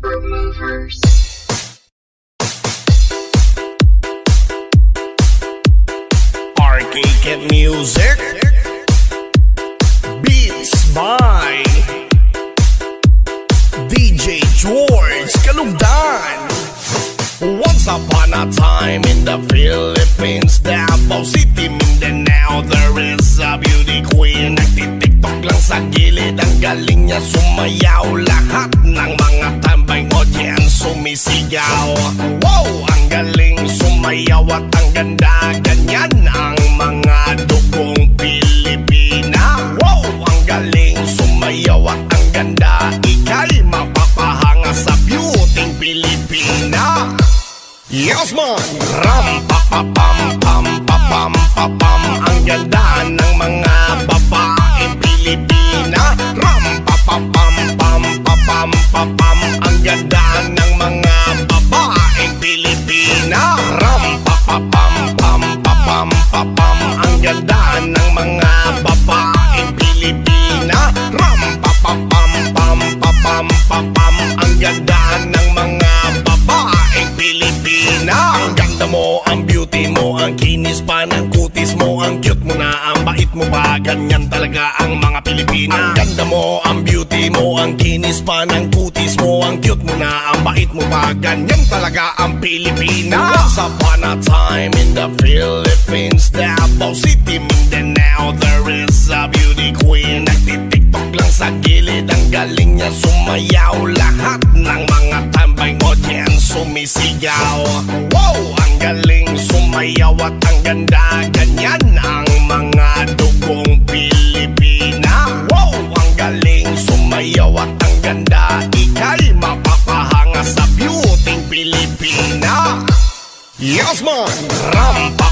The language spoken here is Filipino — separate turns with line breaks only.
Super Movers.
Arcade Music Beats by DJ George Kalugdan. Once upon a time in the Philippines, Davao City, Mindanao, there is a beauty queen. Nagtitiktok lang sa gilid, ang galing niya sumayaw. Lahat ng mga tambay audience sumisigaw. Wow! Ang galing sumayaw at ang ganda, ganyan ang mga dugong Pilipina. Wow! Ang galing sumayaw at ang ganda, ika'y mapapahanga sa beauty Pilipina. Yes man! Ram pa pa pam pam pa pam pa pam. Ang ganda ng mga babaeng Pilipina. Ram pa pa pam pam pa pam pa pam. Ang ganda ng mga babaeng Pilipina. Ram pa pa pam pam pa pam pa pam. Ang ganda ng mga babaeng Pilipina. Ram pa pa pam pam pa pam pa pam. Ang ganda ng mga babaeng Pilipina. Ang ganda mo, ang beauty mo, ang kinis pa ng kutis mo, ang cute mo na, ang bait mo pa, ganyan talaga ang mga Pilipina. Ang ganda mo, ang beauty mo, ang kinis pa ng kutis mo, ang cute mo na, ang bait mo pa, ganyan talaga ang Pilipina. Once upon a time in the Philippines, Davao City, Mindanao, there is a beauty queen. Nagtitiktok lang sa gilid, ang galing niya sumayaw. Lahat ng mga tambay audience sumisigaw. Wow! Ang galing sumayaw at ang ganda, ganyan ang mga dugong Pilipina. Wow! Ang galing sumayaw at ang ganda, ika'y mapapahanga sa beauty Pilipina. Yes man! Ram pa